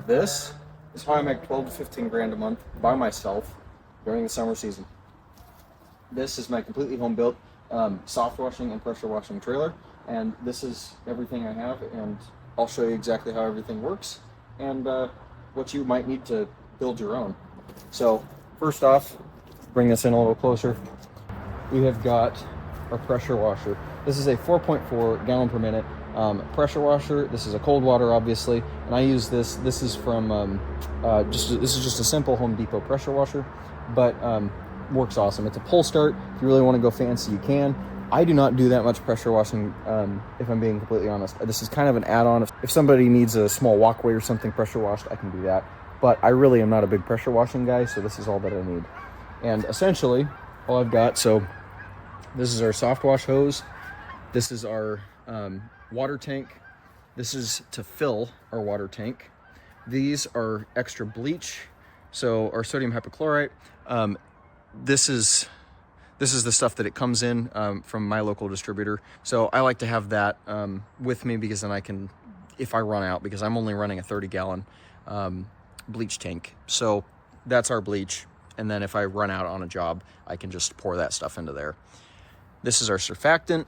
This is how I make 12 to 15 grand a month by myself during the summer season. This is my completely home built soft washing and pressure washing trailer, and this is everything I have, and I'll show you exactly how everything works and what you might need to build your own. So first off, bring this in a little closer. We have got our pressure washer. This is a 4.4 gallon per minute pressure washer. This is a cold water, obviously, and I use this. This is from this is just a simple Home Depot pressure washer, but works awesome. It's a pull start. If you really want to go fancy, you can. I do not do that much pressure washing, if I'm being completely honest. This is kind of an add-on. If somebody needs a small walkway or something pressure washed, I can do that. But I really am not a big pressure washing guy, so this is all that I need. And essentially, all I've got, so this is our soft wash hose. This is our water tank. This is to fill our water tank. These are extra bleach, so our sodium hypochlorite. This is the stuff that it comes in from my local distributor. So I like to have that with me, because then I can, if I run out, because I'm only running a 30-gallon bleach tank. So that's our bleach. And then if I run out on a job, I can just pour that stuff into there. This is our surfactant.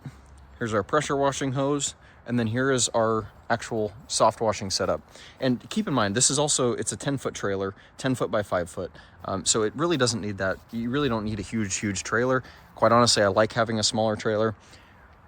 Here's our pressure washing hose. And then here is our actual soft washing setup. And keep in mind, this is also, it's a 10-foot trailer, 10 foot by 5 foot. So it really doesn't need that. You really don't need a huge trailer. Quite honestly, I like having a smaller trailer.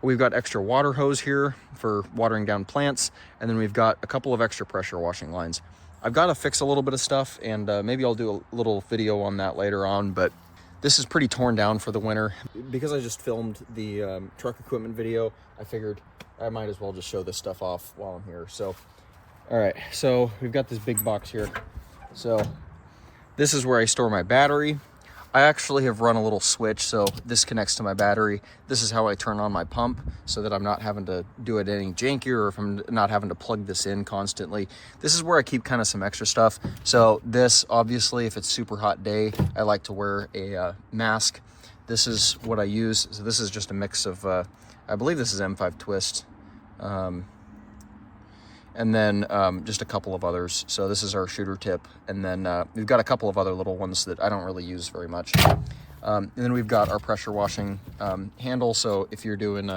We've got extra water hose here for watering down plants. And then we've got a couple of extra pressure washing lines. I've got to fix a little bit of stuff, and maybe I'll do a little video on that later on, but this is pretty torn down for the winter. Because I just filmed the truck equipment video, I figured I might as well just show this stuff off while I'm here. So, all right, so we've got this big box here. So this is where I store my battery. I actually have run a little switch, so this connects to my battery. This is how I turn on my pump, so that I'm not having to do it any jankier, or if I'm not having to plug this in constantly. This is where I keep kind of some extra stuff. So this, obviously, if it's super hot day, I like to wear a mask. This is what I use. So this is just a mix of, I believe this is M5 Twist. And then just a couple of others. So this is our shooter tip, and then we've got a couple of other little ones that I don't really use very much. And then we've got our pressure washing handle. So if you're doing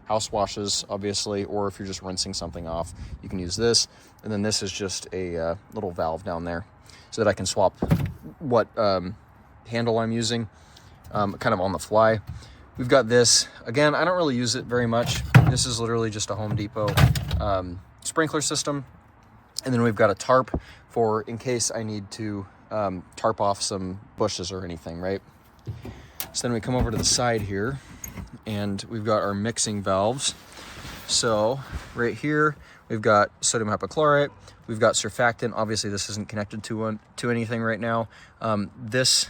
house washes, obviously, or if you're just rinsing something off, you can use this. And then this is just a little valve down there, so that I can swap what handle I'm using, kind of on the fly. We've got this. Again, I don't really use it very much. This is literally just a Home Depot sprinkler system. And then we've got a tarp for in case I need to tarp off some bushes or anything, right? So then we come over to the side here, and we've got our mixing valves. So right here, we've got sodium hypochlorite, we've got surfactant. Obviously this isn't connected to anything right now. This,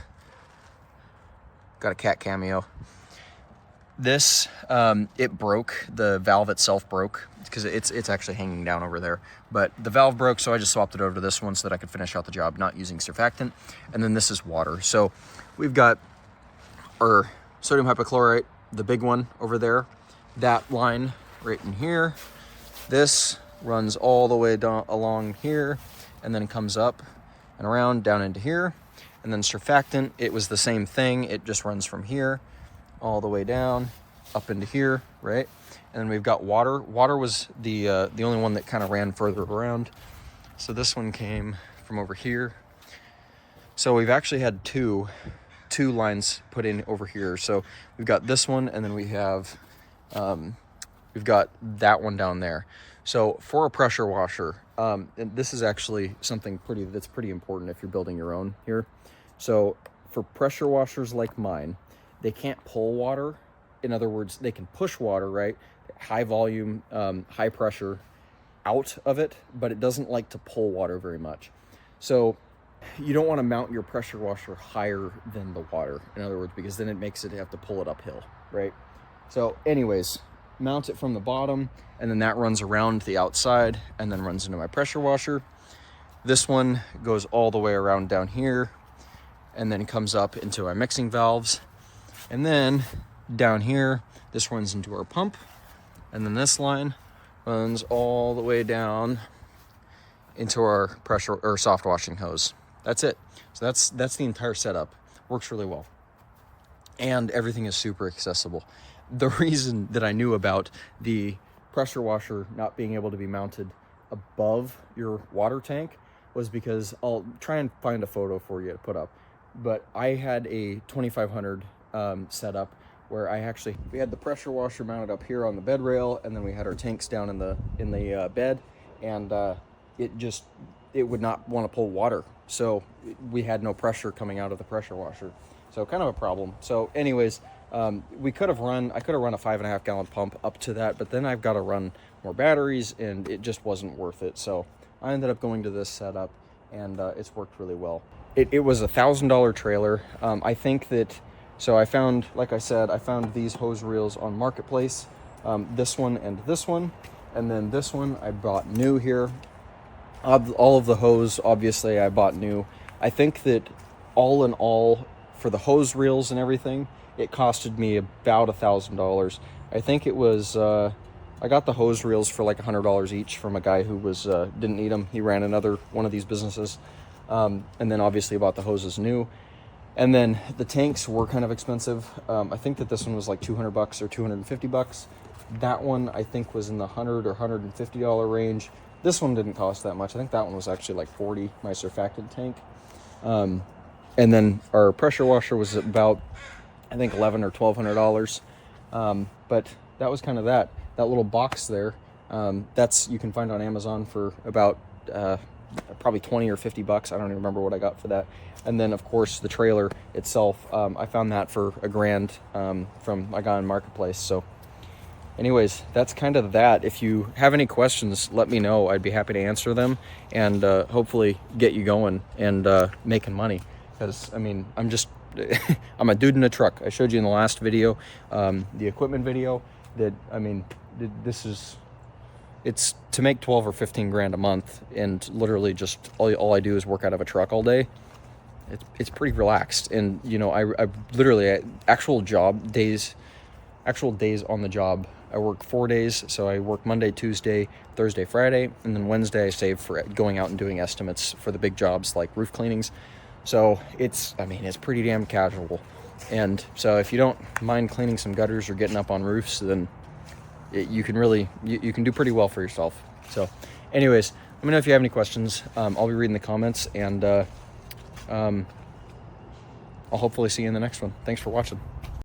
got a cat cameo. This, it broke, the valve itself broke, because it's actually hanging down over there. But the valve broke, so I just swapped it over to this one so that I could finish out the job not using surfactant. And then this is water. So we've got our sodium hypochlorite, the big one over there, that line right in here. This runs all the way down along here, and then comes up and around down into here. And then surfactant, it was the same thing. It just runs from here all the way down up into here, right? And then we've got water. Water was the only one that kind of ran further around. So this one came from over here. So we've actually had two lines put in over here. So we've got this one, and then we've got that one down there. So for a pressure washer, and this is actually something that's pretty important if you're building your own here. So for pressure washers like mine, they can't pull water. In other words, they can push water, right? High volume, high pressure out of it, but it doesn't like to pull water very much. So you don't want to mount your pressure washer higher than the water, in other words, because then it makes it have to pull it uphill, right? So anyways, mount it from the bottom, and then that runs around the outside and then runs into my pressure washer. This one goes all the way around down here and then comes up into our mixing valves. And then down here, this runs into our pump, and then this line runs all the way down into our pressure or soft washing hose. That's it. So that's the entire setup. Works really well. And everything is super accessible. The reason that I knew about the pressure washer not being able to be mounted above your water tank was because I'll try and find a photo for you to put up. But I had a 2500 setup where we had the pressure washer mounted up here on the bed rail, and then we had our tanks down in the bed, and it would not want to pull water, so we had no pressure coming out of the pressure washer. So kind of a problem. So anyways, I could have run a 5.5 gallon pump up to that, but then I've got to run more batteries, and it just wasn't worth it. So I ended up going to this setup, and it's worked really well. It was a $1,000 trailer. I think that, so I found these hose reels on Marketplace, this one, and then this one I bought new here. All of the hose, obviously, I bought new. I think that all in all, for the hose reels and everything, it costed me about $1,000. I think it was, I got the hose reels for like $100 each from a guy who didn't need them. He ran another one of these businesses. And then obviously bought the hoses new. And then the tanks were kind of expensive. I think that this one was like $200 or $250. That one I think was in the $100 or $150 range. This one didn't cost that much. I think that one was actually like $40, my surfactant tank. And then our pressure washer was about, I think, $1,100 or $1,200. But that was kind of that little box there. You can find on Amazon for about probably $20 or $50. I don't even remember what I got for that. And then of course the trailer itself, I found that for $1,000 from a guy on Marketplace. So anyways, that's kind of that. If you have any questions, let me know. I'd be happy to answer them, and hopefully get you going and making money. Because I mean, I'm a dude in a truck. I showed you in the last video, the equipment video, that it's to make 12 or 15 grand a month, and literally just all I do is work out of a truck all day. It's pretty relaxed. And you know, I literally actual days on the job, I work 4 days. So I work Monday, Tuesday, Thursday, Friday, and then Wednesday I save for going out and doing estimates for the big jobs like roof cleanings. So it's pretty damn casual. And so if you don't mind cleaning some gutters or getting up on roofs, then you can really, you can do pretty well for yourself. So anyways, let me know if you have any questions. I'll be reading the comments, and I'll hopefully see you in the next one. Thanks for watching.